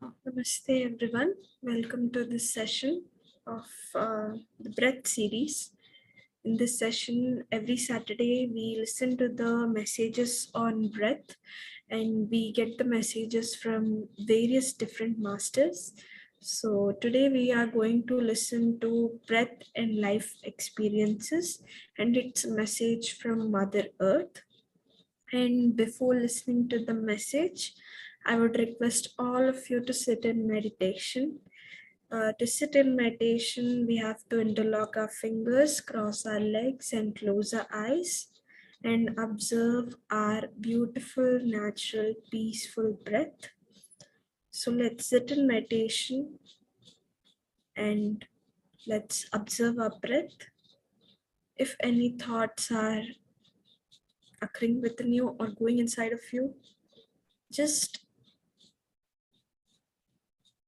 Namaste everyone. Welcome to this session of the breath series. In this session, every Saturday we listen to the messages on breath and we get the messages from various different masters. So today we are going to listen to breath and life experiences, and it's a message from Mother Earth. And before listening to the message, I would request all of you to sit in meditation. To sit in meditation, we have to interlock our fingers, cross our legs, and close our eyes and observe our beautiful, natural, peaceful breath. So let's sit in meditation and let's observe our breath. If any thoughts are occurring within you or going inside of you, just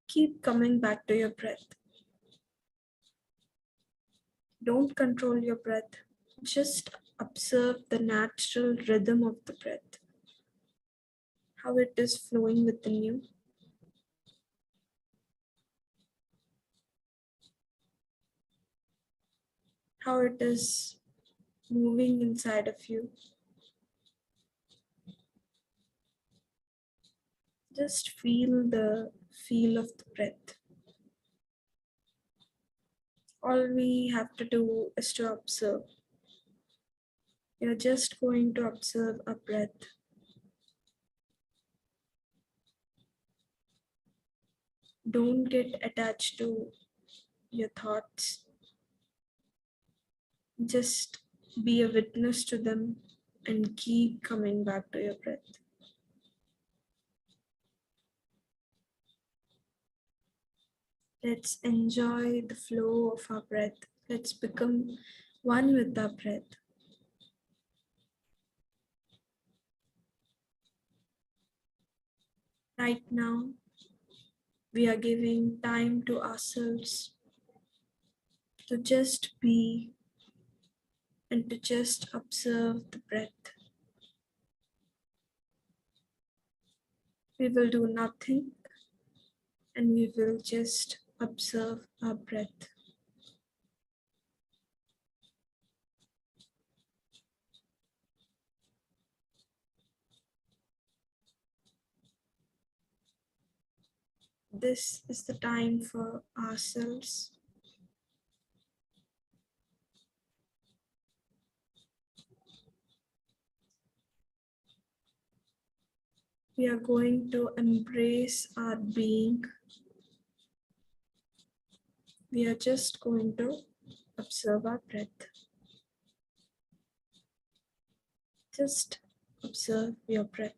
keep coming back to your breath. Don't control your breath. Just observe the natural rhythm of the breath, how it is flowing within you. How it is moving inside of you. Just feel the feel of the breath. All we have to do is to observe. You're just going to observe a breath. Don't get attached to your thoughts. Just be a witness to them and keep coming back to your breath. Let's enjoy the flow of our breath. Let's become one with our breath. Right now, we are giving time to ourselves to just be and to just observe the breath. We will do nothing and we will just observe our breath. This is the time for ourselves. We are going to embrace our being. We are just going to observe our breath. Just observe your breath.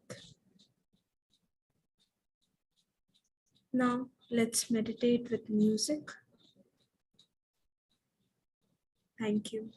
Now let's meditate with music. Thank you.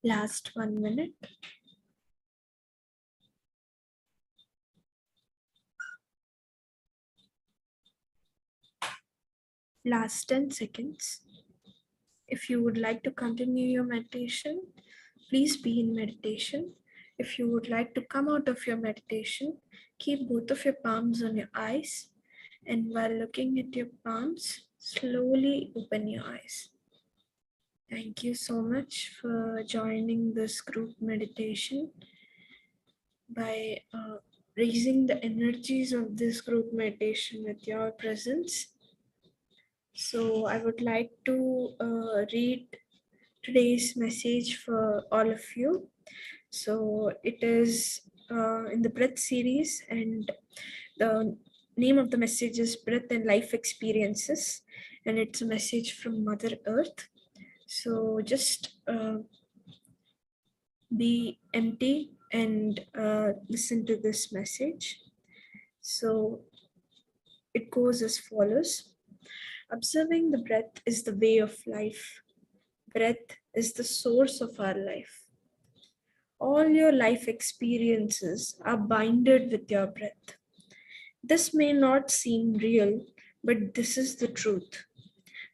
Last 1 minute. Last 10 seconds. If you would like to continue your meditation, please be in meditation. If you would like to come out of your meditation, keep both of your palms on your eyes. And while looking at your palms, slowly open your eyes. Thank you so much for joining this group meditation by raising the energies of this group meditation with your presence. So I would like to read today's message for all of you. So it is in the breath series, and the name of the message is Breath and Life Experiences, and it's a message from Mother Earth. So just be empty and listen to this message. So it goes as follows. Observing the breath is the way of life. Breath is the source of our life. All your life experiences are binded with your breath. This may not seem real, but this is the truth.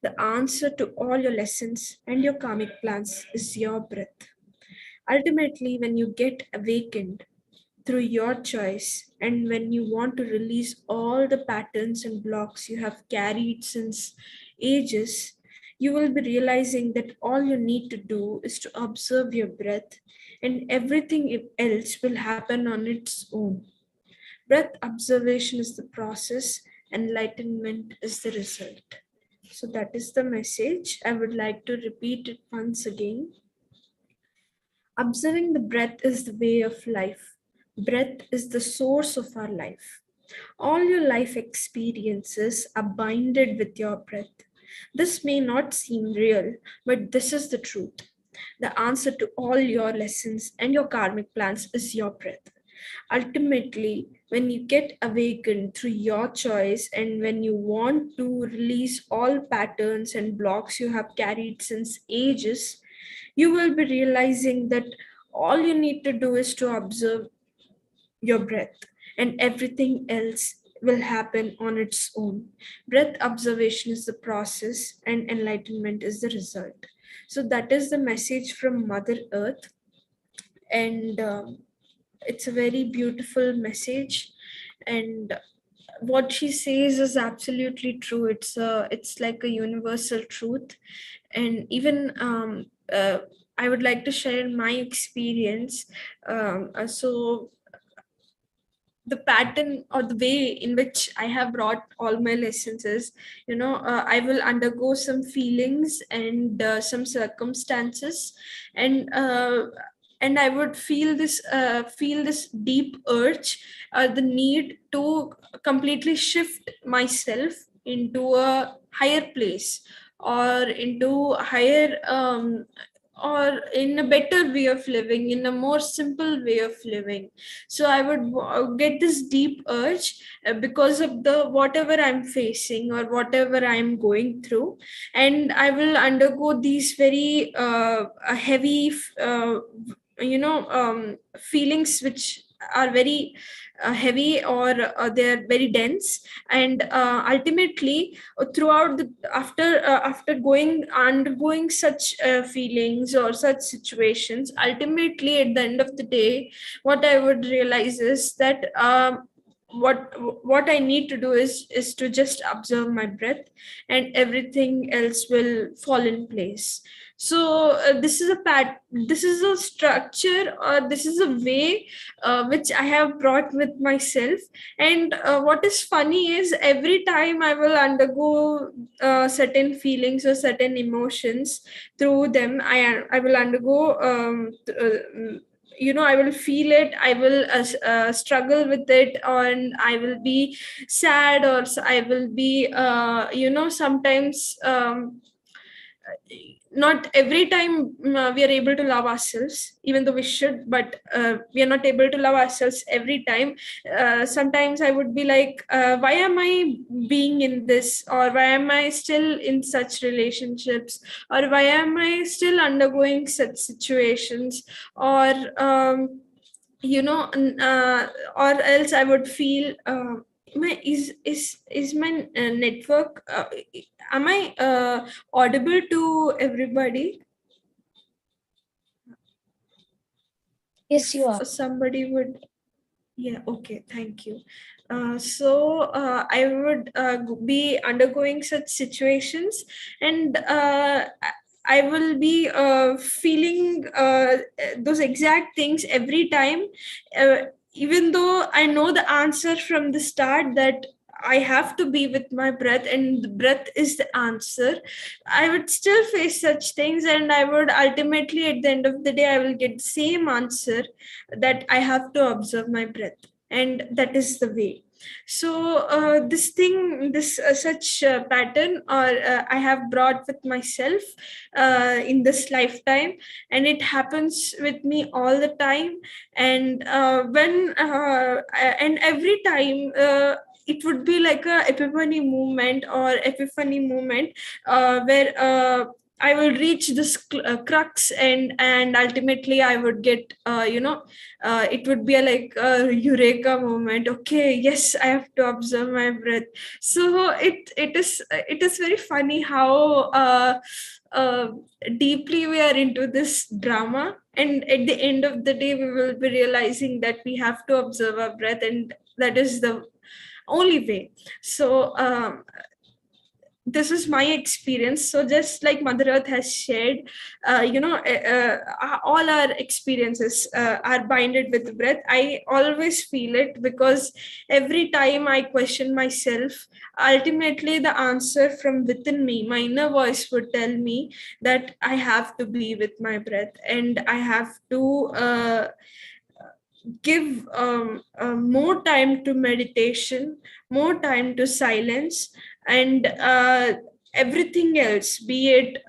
The answer to all your lessons and your karmic plans is your breath. Ultimately, when you get awakened through your choice and when you want to release all the patterns and blocks you have carried since ages, you will be realizing that all you need to do is to observe your breath, and everything else will happen on its own. Breath observation is the process, enlightenment is the result. So that is the message. I would like to repeat it once again. Observing the breath is the way of life. Breath is the source of our life. All your life experiences are binded with your breath. This may not seem real, but this is the truth. The answer to all your lessons and your karmic plans is your breath. Ultimately, when you get awakened through your choice and when you want to release all patterns and blocks you have carried since ages, you will be realizing that all you need to do is to observe your breath, and everything else will happen on its own. Breath observation is the process, and enlightenment is the result. So, that is the message from Mother Earth, and it's a very beautiful message. And what she says is absolutely true. It's like a universal truth, and even I would like to share my experience. So the pattern or the way in which I have brought all my lessons is, I will undergo some feelings and some circumstances, and I would feel this deep urge, the need to completely shift myself into a higher place, or into higher or in a better way of living, in a more simple way of living. So I would get this deep urge because of the whatever I'm facing or whatever I'm going through, and I will undergo these very heavy feelings which are very heavy, or they're very dense, and ultimately throughout the after going undergoing such feelings or such situations, ultimately at the end of the day, what I would realize is that what I need to do is to just observe my breath, and everything else will fall in place. So this is a structure, or this is a way which I have brought with myself. And what is funny is every time I will undergo certain feelings or certain emotions, through them I will undergo I will feel it, I will struggle with it, and I will be sad, or I will be sometimes not every time we are able to love ourselves, even though we should, but we are not able to love ourselves every time. Sometimes I would be like, why am I being in this, or why am I still in such relationships, or why am I still undergoing such situations, or or else I would feel, my is my network, am I audible to everybody? Yes, you are. If somebody would, yeah, okay, thank you. I would be undergoing such situations, and I will be feeling those exact things every time, even though I know the answer from the start, that I have to be with my breath and the breath is the answer. I would still face such things, and I would ultimately, at the end of the day, I will get the same answer, that I have to observe my breath, and that is the way. So this such pattern, or I have brought with myself in this lifetime, and it happens with me all the time. And and every time, it would be like a epiphany movement, or epiphany moment, where I will reach this crux, and ultimately I would get, it would be like a eureka moment. Okay, yes, I have to observe my breath. So it is very funny how uh, deeply we are into this drama, and at the end of the day we will be realizing that we have to observe our breath, and that is the only way. So this is my experience. So just like Mother Earth has shared, all our experiences are binded with breath. I always feel it, because every time I question myself, ultimately the answer from within me, my inner voice, would tell me that I have to be with my breath, and I have to give more time to meditation, more time to silence, and everything else, be it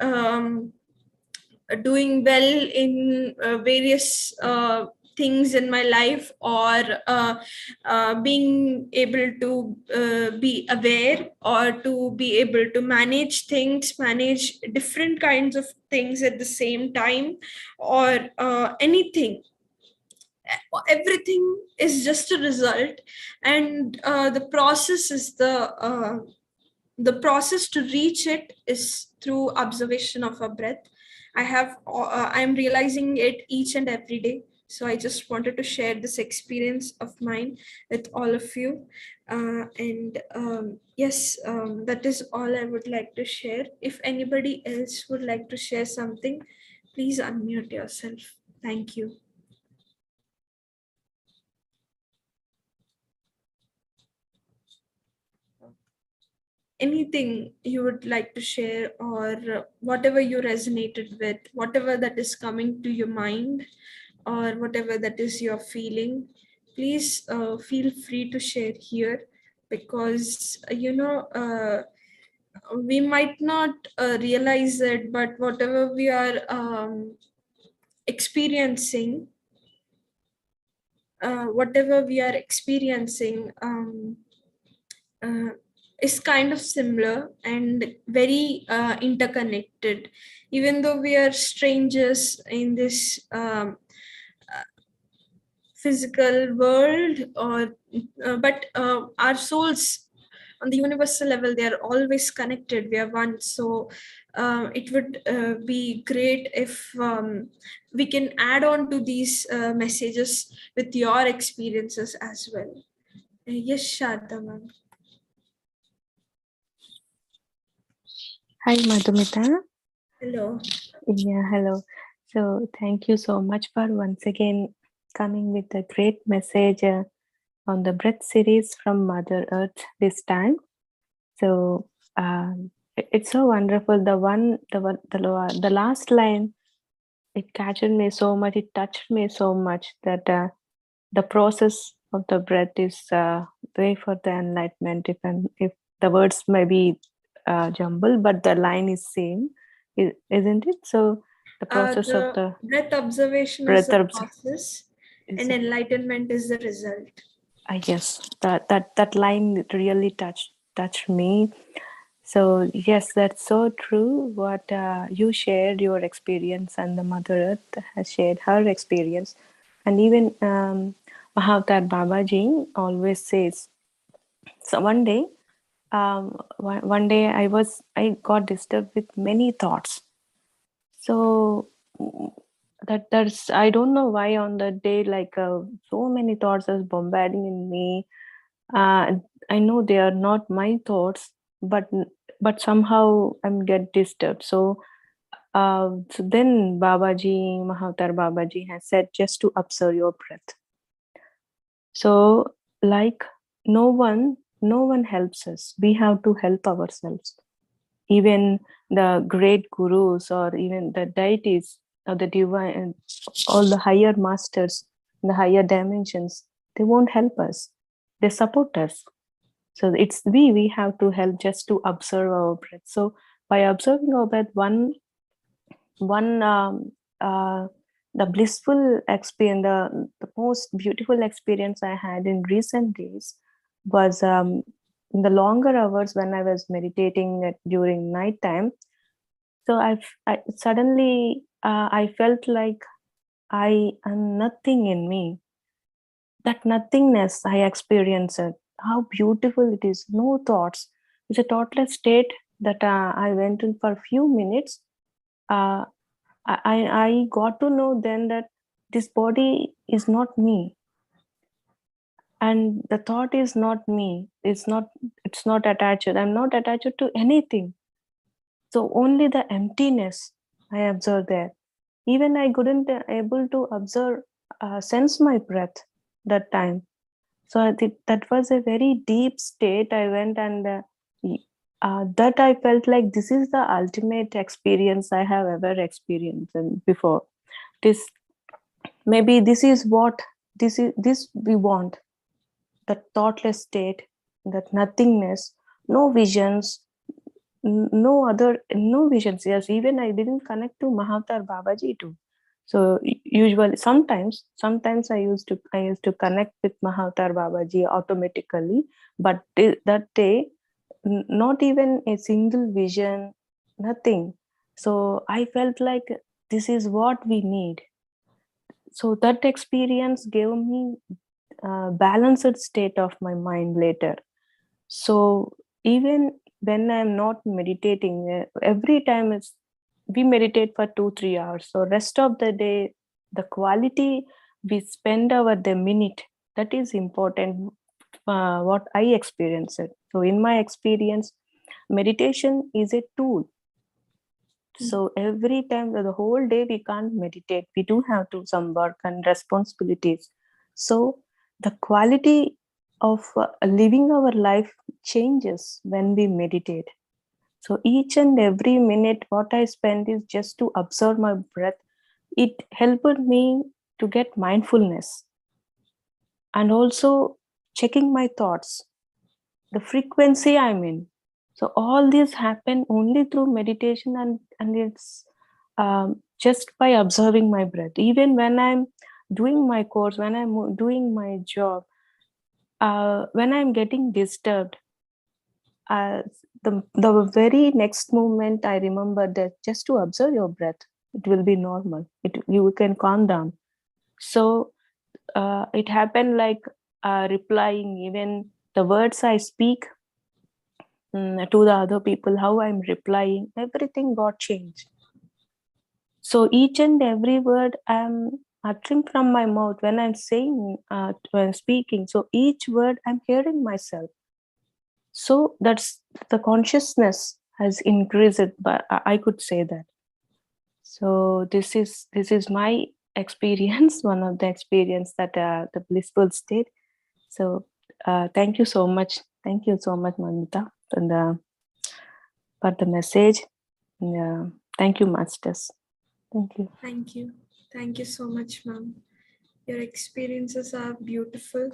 doing well in various things in my life, or being able to be aware, or to be able to manage different kinds of things at the same time, or anything. Everything is just a result, and the process to reach it is through observation of a breath. I'm realizing it each and every day. So I just wanted to share this experience of mine with all of you. And yes, that is all I would like to share. If anybody else would like to share something, please unmute yourself. Thank you. Anything you would like to share, or whatever you resonated with, whatever that is coming to your mind, or whatever that is you're feeling, please feel free to share here, because we might not realize it, but whatever we are experiencing, uh, is kind of similar and very interconnected, even though we are strangers in this physical world, or but our souls on the universal level, they are always connected, we are one. So it would be great if we can add on to these messages with your experiences as well. Yes, Sharda ma'am. Hi, Madhumitha. Hello. Yeah, hello. So, thank you so much for once again coming with a great message on the breath series from Mother Earth this time. So, it's so wonderful. The last line, it captured me so much. It touched me so much that the process of the breath is way for the enlightenment. If the words may be jumbled, but the line is same. isn't it? So the process of The the breath observation is breath the process, is and enlightenment is the result. I guess that line really touched me. So yes, that's so true. What you shared your experience, and the Mother Earth has shared her experience, and even Mahavatar Babaji always says. So one day I got disturbed with many thoughts. So that's I don't know why on that day like so many thoughts are bombarding in me. I know they are not my thoughts, but somehow I'm get disturbed. So then Mahavatar Babaji has said just to observe your breath. So like no one helps us. We have to help ourselves. Even the great gurus or even the deities or the divine, all the higher masters, the higher dimensions, they won't help us. They support us. So it's we have to help just to observe our breath. So by observing our breath, one the blissful experience, the most beautiful experience I had in recent days was in the longer hours when I was meditating during night time. So I suddenly I felt like I am nothing in me. That nothingness I experienced, how beautiful it is. No thoughts. It's a thoughtless state that I went in for a few minutes. Uh, I got to know then that this body is not me, and the thought is not me. It's not attached. I'm not attached to anything. So only the emptiness I observed there. Even I couldn't able to observe, sense my breath that time. So I think that was a very deep state. I went and that I felt like this is the ultimate experience I have ever experienced before. This maybe this is what this we want, that thoughtless state, that nothingness, no visions, no other, no visions. Yes, even I didn't connect to Mahavatar Babaji too. So usually, sometimes I used to connect with Mahavatar Babaji automatically, but that day, not even a single vision, nothing. So I felt like this is what we need. So that experience gave me a balanced state of my mind later. So even when I'm not meditating, every time we meditate for 2 3 hours. So rest of the day, the quality we spend over the minute, that is important. What I experienced. So in my experience, meditation is a tool. So every time, the whole day we can't meditate. We do have to some work and responsibilities. So the quality of living our life changes when we meditate. So each and every minute, what I spend is just to observe my breath. It helped me to get mindfulness and also checking my thoughts, the frequency I'm in. So all this happen only through meditation, and it's just by observing my breath. Even when I'm doing my course, when I'm doing my job, when I'm getting disturbed, uh, the very next moment I remember that just to observe your breath, it will be normal. You can calm down. So it happened like replying even the words I speak to the other people, how I'm replying, everything got changed. So each and every word I'm uttering from my mouth when I'm saying, when speaking, so each word I'm hearing myself. So that's the consciousness has increased, but I could say that. So this is my experience, one of the experience that the blissful state. So thank you so much. Thank you so much, Madhumitha, for the message. Yeah. Thank you, Masters. Thank you. Thank you. Thank you so much, ma'am. Your experiences are beautiful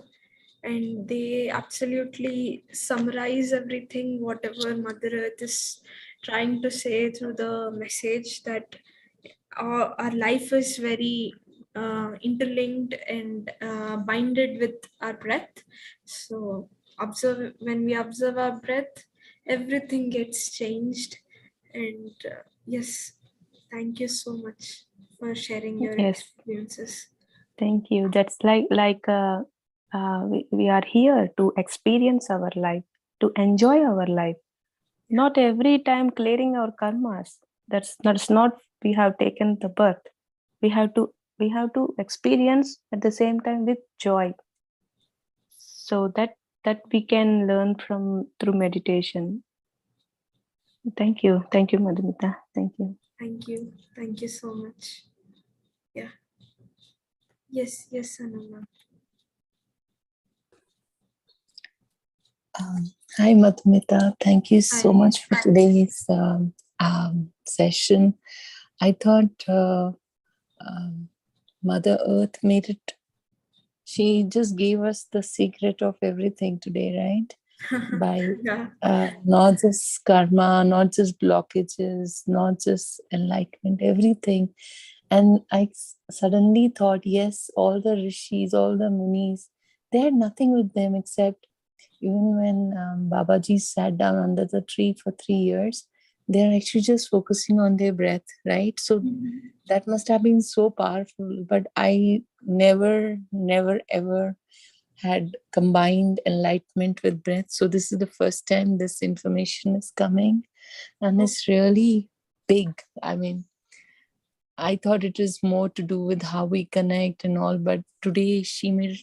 and they absolutely summarize everything, whatever Mother Earth is trying to say through the message that our life is very interlinked and binded with our breath. So when we observe our breath, everything gets changed. And yes, thank you so much for sharing your Yes, experiences. thank you. That's we are here to experience our life, to enjoy our life. Not every time clearing our karmas. That's not we have taken the birth. We have to we have to experience at the same time with joy. So that we can learn from through meditation. Thank you. Thank you, Madhumitha. Thank you. Thank you. Thank you so much. Yeah. Yes, Anama. Hi, Madhumitha. Thank you so Hi. much for today's session. I thought Mother Earth made it, she just gave us the secret of everything today, right? By Yeah. not just karma, not just blockages, not just enlightenment, everything. And I suddenly thought, yes, all the rishis, all the munis, they had nothing with them except even when Babaji sat down under the tree for 3 years, they're actually just focusing on their breath, right? So that must have been so powerful. But I never, ever had combined enlightenment with breath. So this is the first time this information is coming, and it's really big. I mean, I thought it is more to do with how we connect and all, but today she made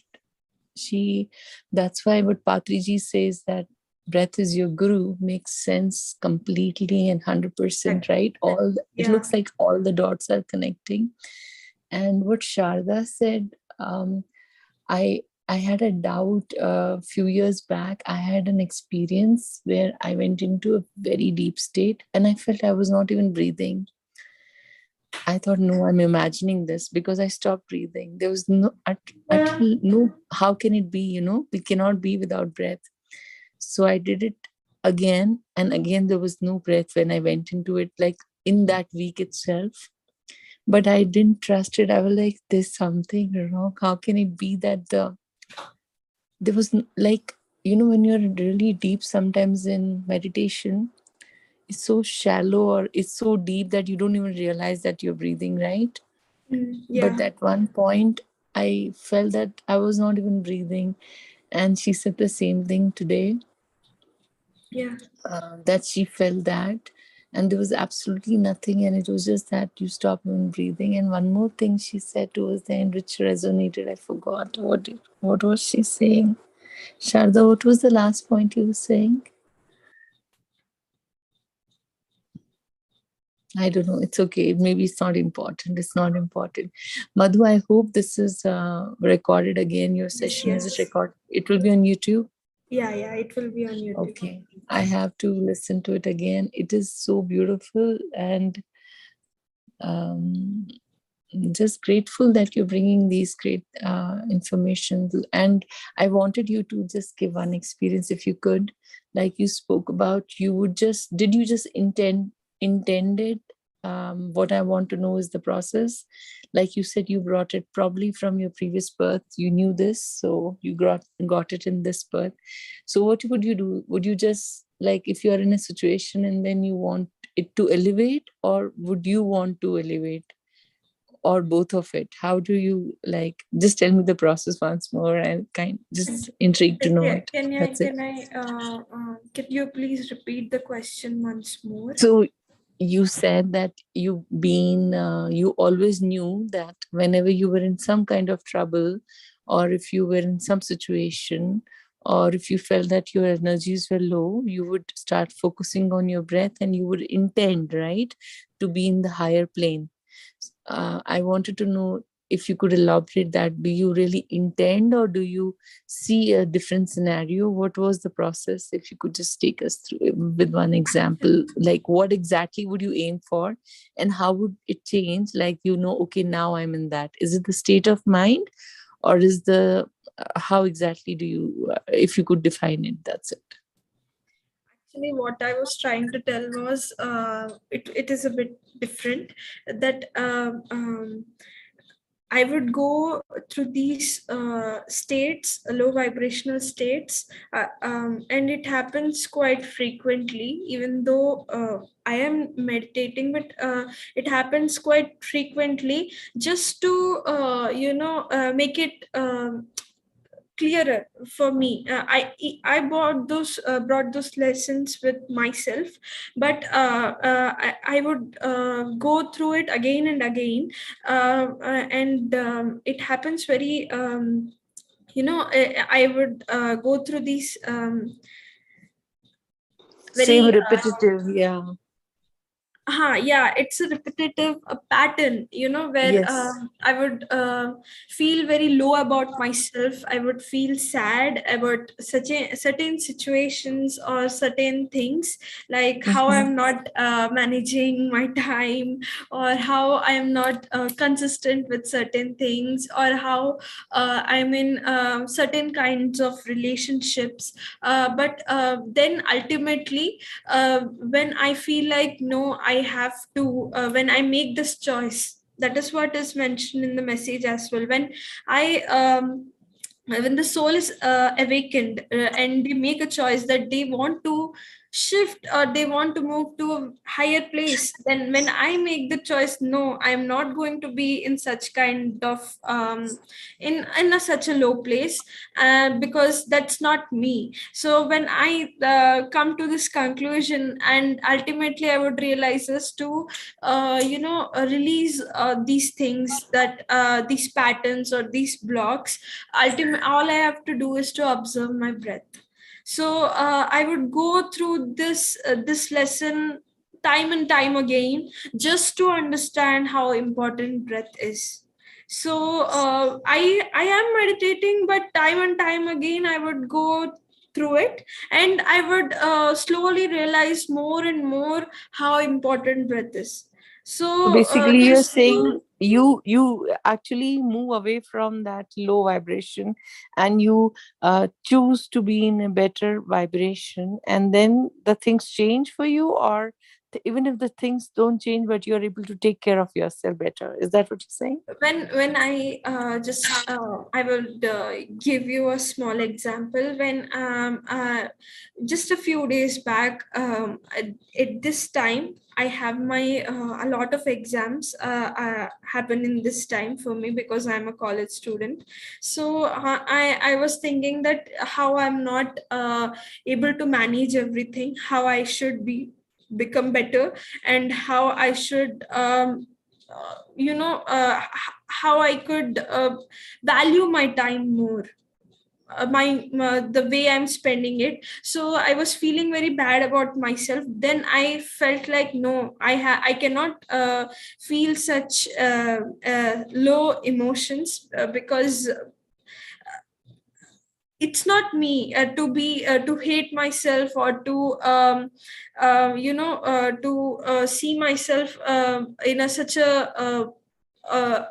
that's why what Patriji says, that breath is your guru, makes sense completely and 100%, right? It looks like all the dots are connecting. And what Sharda said, I had a doubt a few years back. I had an experience where I went into a very deep state and I felt I was not even breathing. I thought, no, I'm imagining this, because I stopped breathing. There was no, how can it be? We cannot be without breath. So I did it again and again. There was no breath when I went into it, like in that week itself. But I didn't trust it. I was like, there's something wrong. How can it be that there was like, when you're really deep, sometimes in meditation, it's so shallow or it's so deep that you don't even realize that you're breathing, right? But at one point, I felt that I was not even breathing. And she said the same thing today. Yeah. That she felt that. And there was absolutely nothing. And it was just that you stop even breathing. And one more thing she said towards the end, which resonated. I forgot. What was she saying? Sharda, what was the last point you were saying? I don't know. It's okay. Maybe it's not important. It's not important. Madhu, I hope this is recorded again. Your session is recorded. It will be on YouTube? Yeah, it will be on YouTube. Okay. I have to listen to it again. It is so beautiful, and just grateful that you're bringing these great information. And I wanted you to just give one experience, if you could. Like you spoke about, did you just intended what I want to know is the process. Like you said, you brought it probably from your previous birth. You knew this, so you got it in this birth. So what would you do? Would you just, like, if you're in a situation and then you want it to elevate, or would you want to elevate, or both of it? How do you, like, just tell me the process once more. I'm just intrigued to know it. Can That's it. can you please repeat the question once more? So you said that you always knew that whenever you were in some kind of trouble, or if you were in some situation, or if you felt that your energies were low, you would start focusing on your breath and you would intend, right, to be in the higher plane. I wanted to know if you could elaborate that. Do you really intend, or do you see a different scenario? What was the process? If you could just take us through it with one example, like what exactly would you aim for, and how would it change? Like, okay, now I'm in that. Is it the state of mind, or is how exactly do you, if you could define it? That's it. Actually, what I was trying to tell was it is a bit different, that I would go through these states, low vibrational states, and it happens quite frequently, even though I am meditating, but it happens quite frequently just to, make it clearer for me. I brought those lessons with myself, but I would go through it again and again, and it happens very. I would go through these Same very. repetitive, yeah. Yeah, it's a repetitive pattern, where Yes. I would feel very low about myself. I would feel sad about certain situations or certain things, like how Mhm. I'm not managing my time, or how I'm not consistent with certain things, or how I'm in certain kinds of relationships. But then ultimately, when I feel like, no, I have to, when I make this choice, that is what is mentioned in the message as well. When the soul is awakened, and they make a choice that they want to shift, or they want to move to a higher place, then when I make the choice, no, I'm not going to be in such kind of such a low place, because that's not me. So when I come to this conclusion, and ultimately I would realize this to release these things, that these patterns or these blocks. All I have to do is to observe my breath. So I would go through this lesson time and time again, just to understand how important breath is. So I am meditating, but time and time again I would go through it, and I would slowly realize more and more how important breath is. So So basically, you're just to saying you actually move away from that low vibration, and you choose to be in a better vibration, and then the things change for you, or even if the things don't change, but you're able to take care of yourself better. Is that what you're saying? when I just I will give you a small example. When just a few days back, at this time I have my a lot of exams happen in this time for me, because I'm a college student. So I was thinking that how I'm not able to manage everything, how I should become better, and how I should how I could value my time more, the way I'm spending it. So I was feeling very bad about myself. Then I felt like, no, I cannot feel such low emotions, because it's not me to hate myself, or to see myself in a such a uh,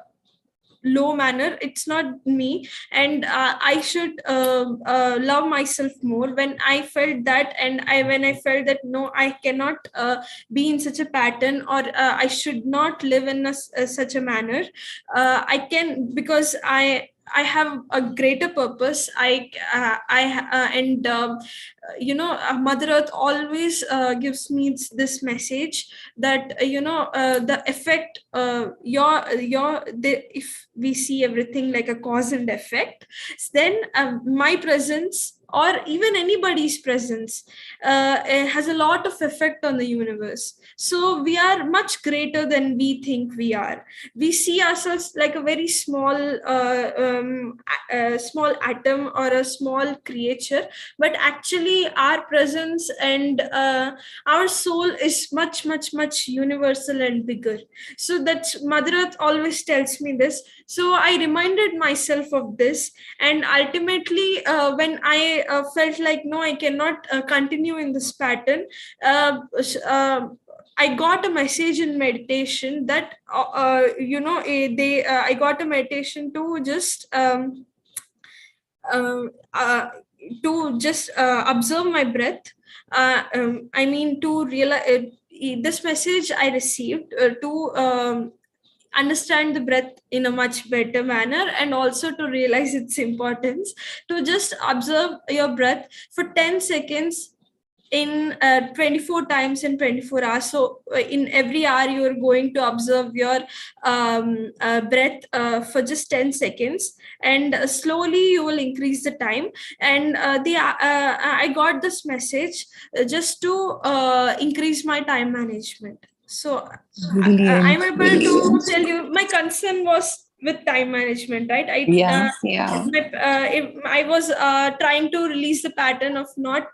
low manner. It's not me, and I should love myself more. When I felt that, and when I felt that, no, I cannot be in such a pattern, or I should not live in such a manner. I can, because I have a greater purpose. I and Mother Earth always gives me this message, that the effect, if we see everything like a cause and effect, then my presence, or even anybody's presence, has a lot of effect on the universe. So we are much greater than we think we are. We see ourselves like a very small small atom, or a small creature, but actually our presence and our soul is much, much, much universal and bigger. So that's Mother Earth always tells me this. So I reminded myself of this, and ultimately when I felt like, no, I cannot continue in this pattern, uh, I got a message in meditation that I got a meditation to just um, uh, to just observe my breath, I mean, to realize this message I received to understand the breath in a much better manner, and also to realize its importance, to just observe your breath for 10 seconds in 24 times in 24 hours. So in every hour you are going to observe your breath for just 10 seconds, and slowly you will increase the time. And I got this message just to increase my time management. So I'm Brilliant, able to brilliant. tell you my concern was with time management, right? Yeah, yeah. If I was trying to release the pattern of not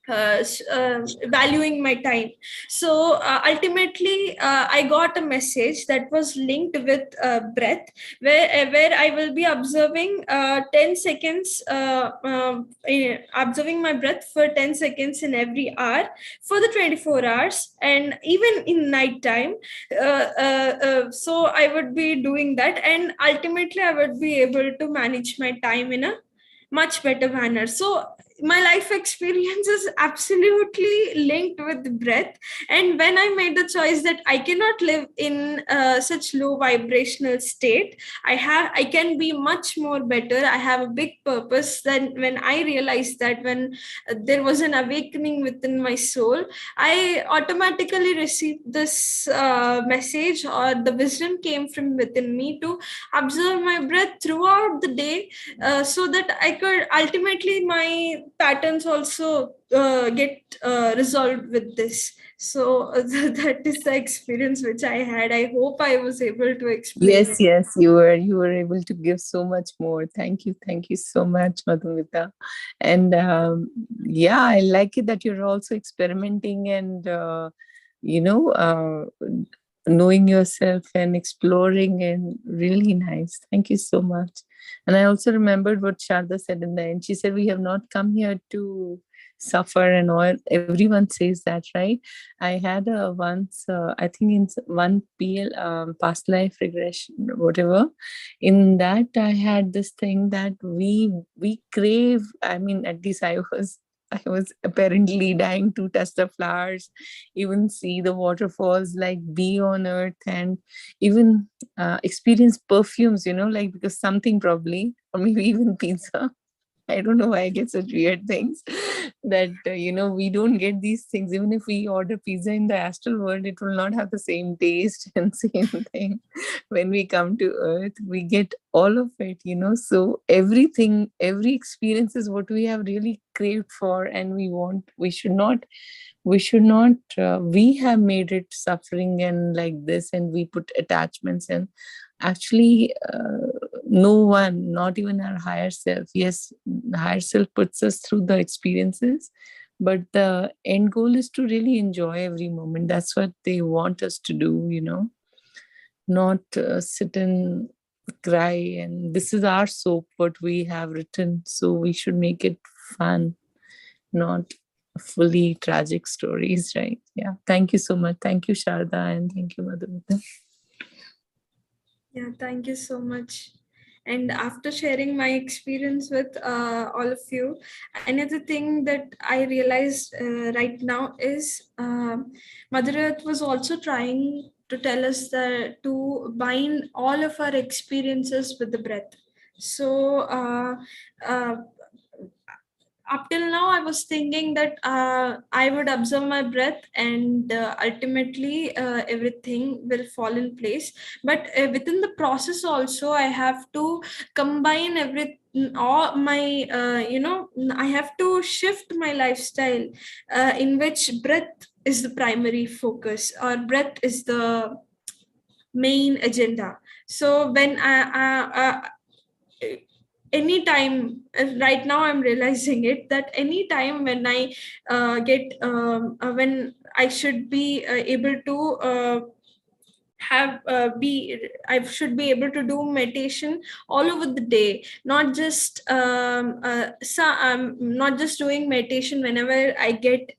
valuing my time. So ultimately, I got a message that was linked with breath, where I will be observing 10 seconds, observing my breath for 10 seconds in every hour for the 24 hours, and even in night time. So I would be doing that, and ultimately I would be able to manage my time in a much better manner. So my life experience is absolutely linked with breath. And when I made the choice that I cannot live in such low vibrational state, I can be much more better, I have a big purpose. Then when I realized that, when there was an awakening within my soul, I automatically received this message, or the wisdom came from within me to observe my breath throughout the day, so that I could ultimately, my patterns also get resolved with this. So that is the experience which I had. I hope I was able to explain Yes, it. yes, you were able to give so much more. Thank you so much, Madhumita. And yeah, I like it that you're also experimenting and you know knowing yourself and exploring, and really nice. Thank you so much. And I also remembered what Sharda said in the end. She said, "We have not come here to suffer and all." Everyone says that, right? I had once, I think in one past life regression, whatever. In that, I had this thing that we crave. I mean, at least I was apparently dying to touch the flowers, even see the waterfalls, like be on earth, and even experience perfumes. Like because something probably, or maybe even pizza. I don't know why I get such weird things that, we don't get these things. Even if we order pizza in the astral world, it will not have the same taste and same thing. When we come to earth, we get all of it. So everything, every experience is what we have really craved for, and we want, we have made it suffering and like this, and we put attachments, and actually no one, not even our higher self. Yes, higher self puts us through the experiences, but the end goal is to really enjoy every moment. That's what they want us to do. Not sit and cry, and this is our soap what we have written, so we should make it fun, not fully tragic stories, right? Yeah. Thank you so much. Thank you, Sharda, and thank you, Madhumita. Yeah, thank you so much. And after sharing my experience with all of you, another thing that I realized right now is Mother Earth was also trying to tell us that to bind all of our experiences with the breath. So uh, up till now I was thinking that I would observe my breath, and ultimately everything will fall in place. But within the process also, I have to combine all my I have to shift my lifestyle, in which breath is the primary focus, or breath is the main agenda. So when anytime, right now I'm realizing it, that anytime when I get when I should be able to have be I should be able to do meditation all over the day, not just not just doing meditation whenever I get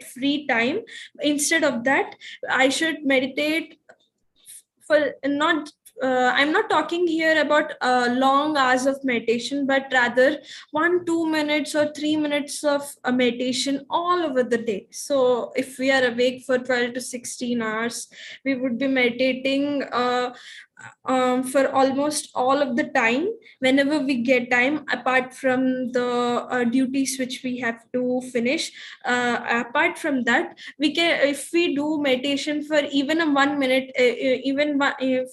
free time. Instead of that, I should meditate for not I'm not talking here about long hours of meditation, but rather 1-2 minutes or 3 minutes of meditation all over the day. So if we are awake for 12 to 16 hours, we would be meditating for almost all of the time, whenever we get time, apart from the duties which we have to finish. Apart from that, we can, if we do meditation for even a 1 minute,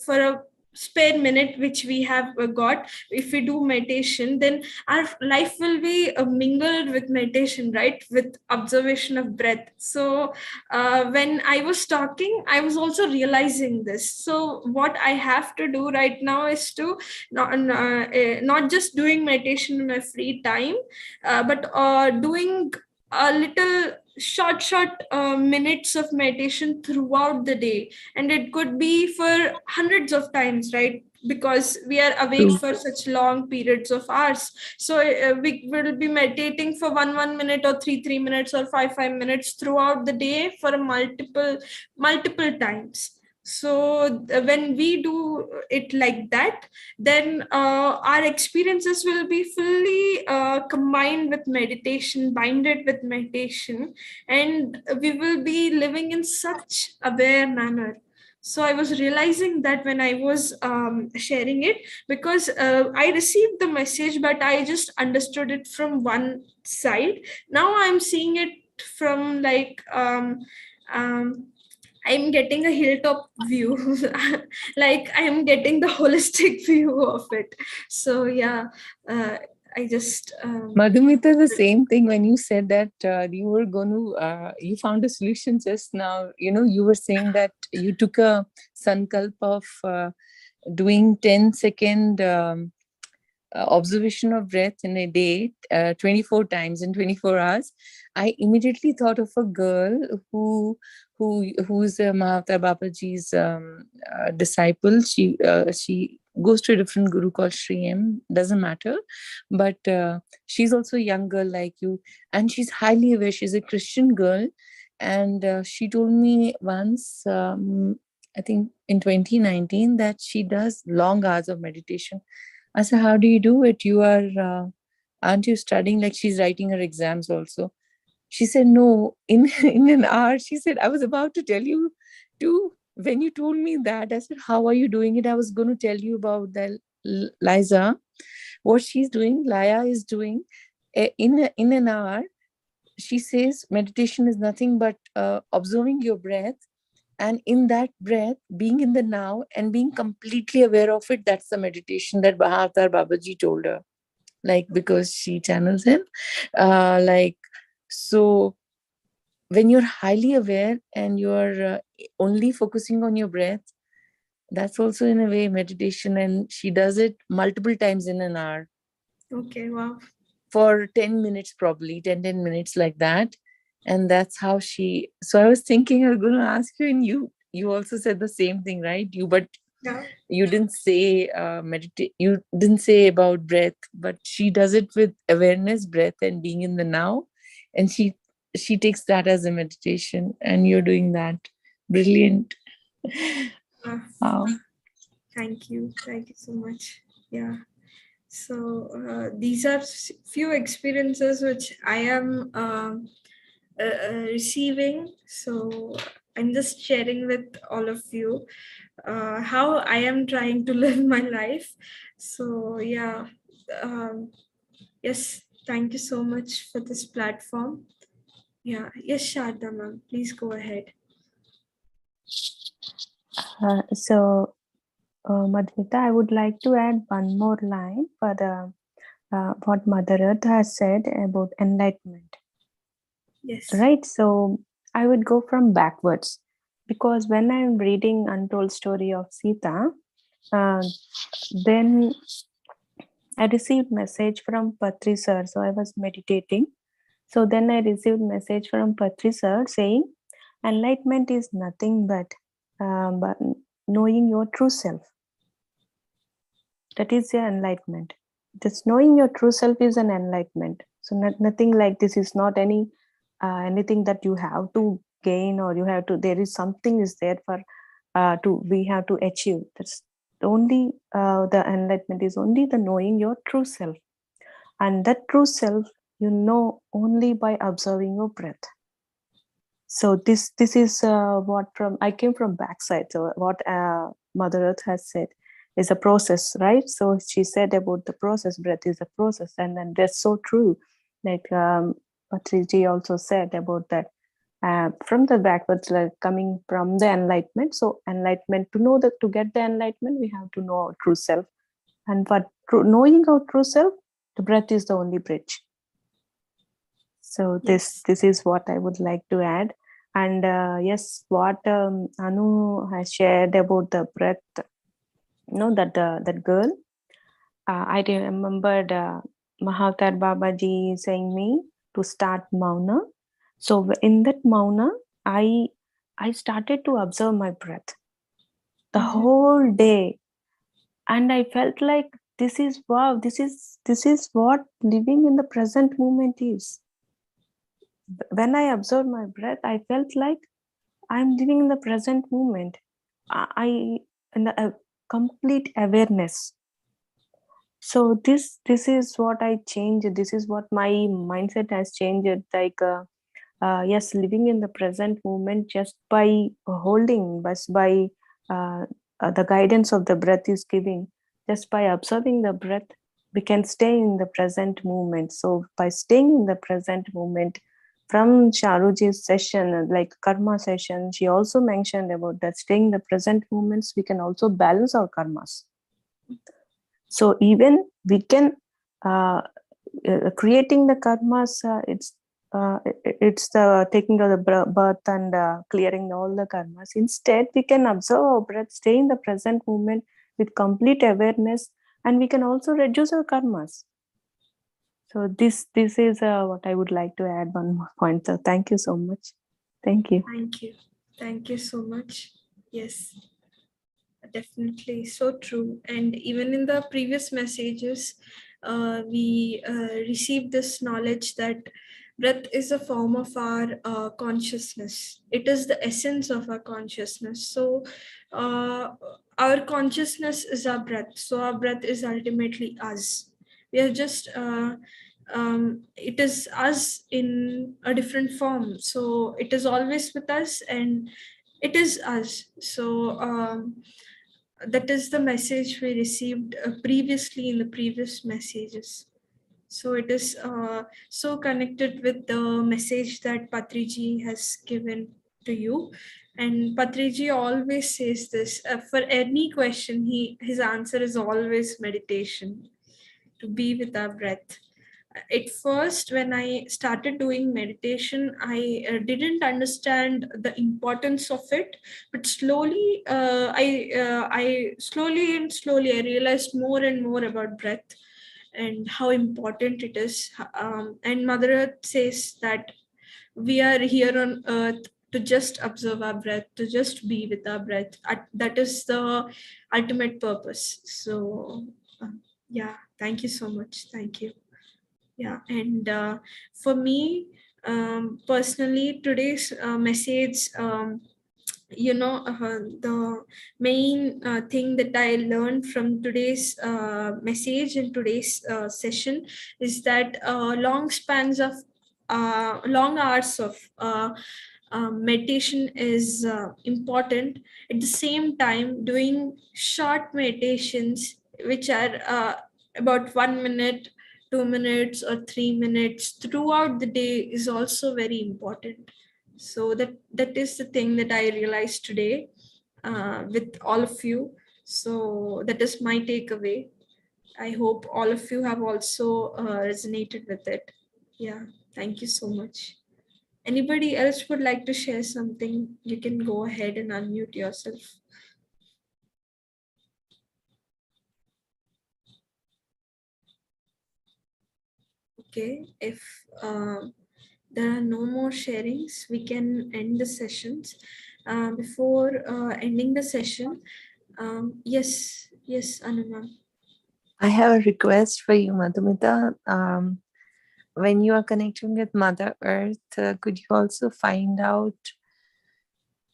for a spare minute which we have got, if we do meditation, then our life will be mingled with meditation, right, with observation of breath. So when I was talking, I was also realizing this. So what I have to do right now is to not just doing meditation in my free time, but doing a little short minutes of meditation throughout the day. And it could be for hundreds of times, right, because we are awake for such long periods of hours. So we will be meditating for 1 minute or 3 minutes or 5 minutes throughout the day for multiple times. So when we do it like that, then our experiences will be fully combined with meditation, binded with meditation, and we will be living in such aware manner. So I was realizing that when I was sharing it, because I received the message, but I just understood it from one side. Now I'm seeing it from like I'm getting a hilltop view, like I'm getting the holistic view of it. So yeah, I just Madhumitha, the same thing when you said that you were going to, you found a solution just now. You were saying that you took a sankalp of doing 10-second observation of breath in a day, 24 times in 24 hours. I immediately thought of a girl who's Mahavtar Babaji's disciple. She goes to a different guru called Shri M. Doesn't matter, but she's also a young girl like you, and she's highly aware. She's a Christian girl, and she told me once, I think in 2019, that she does long hours of meditation. I said, how do you do it? Aren't you studying? Like, she's writing her exams also. She said, no, in an hour. She said, I was about to tell you too. When you told me that, I said, how are you doing it? I was going to tell you about that, Liza. What she's doing, Laya is doing in an hour. She says meditation is nothing but observing your breath. And in that breath, being in the now and being completely aware of it, that's the meditation that Bhavatar Babaji told her. Like, because she channels him. So when you're highly aware and you're only focusing on your breath, that's also in a way meditation. And she does it multiple times in an hour. Okay, wow. For 10 minutes, probably 10 minutes like that. And that's how so I was thinking I was going to ask you, and you also said the same thing, right? Yeah. You didn't say meditate, you didn't say about breath, but she does it with awareness, breath, and being in the now. And she takes that as a meditation, and you're doing that. Brilliant. Wow. Thank you so much. Yeah. So these are few experiences which I am receiving. So I'm just sharing with all of you how I am trying to live my life. So yeah, yes, thank you so much for this platform. Yeah, yes, Sharda ma'am, please go ahead. Madhumita, I would like to add one more line for the what Mother Earth has said about enlightenment. Yes. Right. So I would go from backwards, because when I'm reading Untold Story of Sita, then I received message from Patri sir. So I was meditating. So then I received message from Patri sir saying, enlightenment is nothing but knowing your true self. That is your enlightenment. Just knowing your true self is an enlightenment. So nothing like this is not anything that you have to gain, or you have to. There is something is there for we have to achieve. the enlightenment is only the knowing your true self. And that true self, you know only by observing your breath. So this is what from I came from backside. So what Mother Earth has said is a process, right? So she said about the process, breath is a process, and then that's so true. Like Patriji also said about that from the backwards, like coming from the enlightenment. So enlightenment, to know that, to get the enlightenment, we have to know our true self, and for knowing our true self, the breath is the only bridge. So Yes. this is what I would like to add. And yes, what Anu has shared about the breath, that girl, I remembered Mahavtar Babaji saying me to start Mauna. So in that Mauna, I started to observe my breath the whole day, and I felt like this is wow, this is what living in the present moment is. When I observed my breath, I felt like I'm living in the present moment. I in the complete awareness. So this is what I changed. This is what my mindset has changed. Like yes, living in the present moment just by holding, just by the guidance of the breath is giving. Just by observing the breath, we can stay in the present moment. So by staying in the present moment, from Charuji's session, like karma session, she also mentioned about that staying in the present moments, we can also balance our karmas. So even we can creating the karmas, it's the taking of the birth and clearing all the karmas. Instead, we can observe our breath, stay in the present moment with complete awareness, and we can also reduce our karmas. So this is what I would like to add one more point. So thank you so much. Thank you. Thank you so much. Yes, definitely so true. And even in the previous messages, we received this knowledge that breath is a form of our consciousness. It is the essence of our consciousness. So our consciousness is our breath. So our breath is ultimately us. We are just it is us in a different form. So it is always with us, and it is us. So that is the message we received previously in the previous messages. So it is so connected with the message that Patriji has given to you. And Patriji always says this, for any question, his answer is always meditation, to be with our breath. At first, when I started doing meditation, I didn't understand the importance of it, but slowly I slowly and slowly I realized more and more about breath and how important it is. And Mother Earth says that we are here on earth to just observe our breath, to just be with our breath. That is the ultimate purpose. So yeah, thank you so much. Thank you. Yeah, and for me, personally, today's message, the main thing that I learned from today's message and today's session is that long hours of meditation is important. At the same time, doing short meditations, which are about 1 minute, 2 minutes, or 3 minutes throughout the day, is also very important. So that is the thing that I realized today with all of you. So that is my takeaway. I hope all of you have also resonated with it. Yeah, thank you so much. Anybody else would like to share something? You can go ahead and unmute yourself. Okay, if there are no more sharings, we can end the sessions. Before ending the session, yes, Anuma. I have a request for you, Madhumitha. When you are connecting with Mother Earth, could you also find out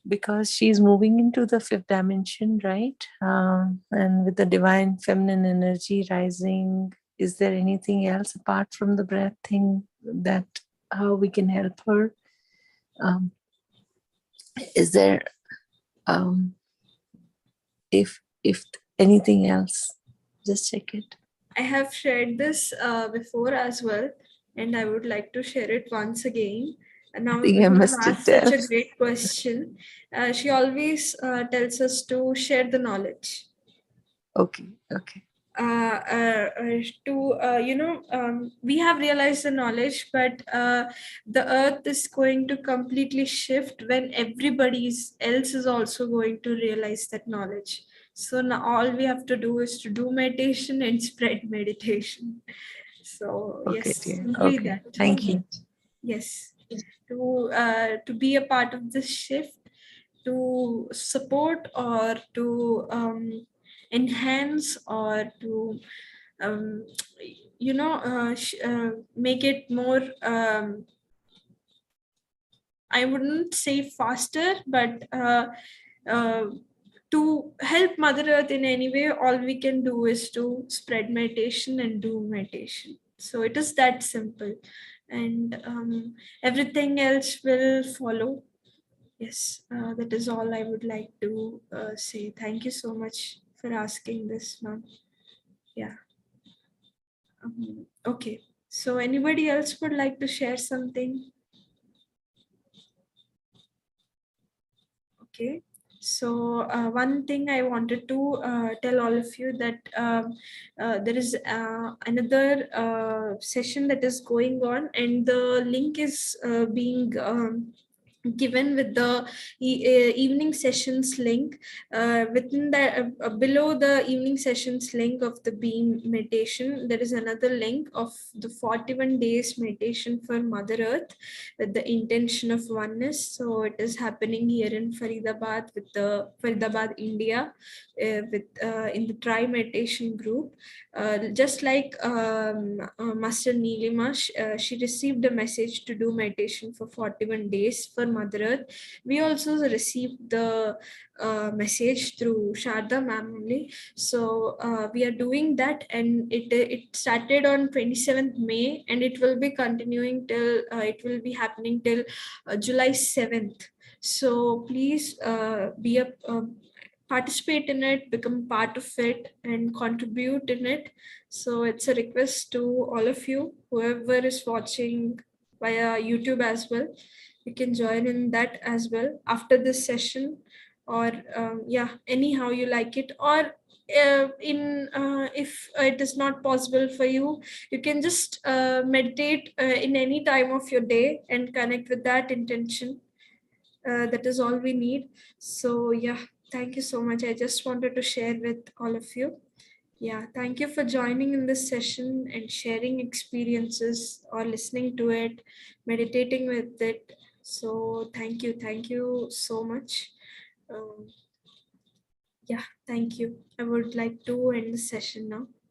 because she's moving into the fifth dimension, right? And with the divine feminine energy rising, is there anything else apart from the breath thing that how we can help her? Is there if anything else, just check it. I have shared this before as well, and I would like to share it once again. And now think I you have missed it asked such there. a great question. She always tells us to share the knowledge. Okay. We have realized the knowledge, but the earth is going to completely shift when everybody else is also going to realize that knowledge. So now all we have to do is to do meditation and spread meditation. So Okay, yes, dear. simply Okay. that. Thank you. Yes, to be a part of this shift, to support or to enhance or to um, make it more. I wouldn't say faster, but to help Mother Earth in any way, all we can do is to spread meditation and do meditation. So it is that simple, and everything else will follow. Yes, that is all I would like to say. Thank you so much for asking this, ma'am. Yeah. Okay. So anybody else would like to share something? Okay. So one thing I wanted to tell all of you that there is another session that is going on, and the link is being given with the evening sessions link. Within that, below the evening sessions link of the beam meditation, there is another link of the 41 days meditation for Mother Earth with the intention of oneness. So it is happening here in Faridabad, with the Faridabad, India, with in the Tri Meditation group. Just like Master Neelima, she received a message to do meditation for 41 days for Mother Earth. We also received the message through Sharda ma'am only. So we are doing that, and it started on 27th May, and it will be continuing till it will be happening till July 7th. So please participate in it, become part of it, and contribute in it. So it's a request to all of you, whoever is watching via YouTube as well. You can join in that as well after this session, or anyhow you like it, or if it is not possible for you, you can just meditate in any time of your day and connect with that intention. That is all we need. So yeah, thank you so much. I just wanted to share with all of you. Yeah, thank you for joining in this session and sharing experiences or listening to it, meditating with it. So thank you so much. um, yeah, thank you. I would like to end the session now.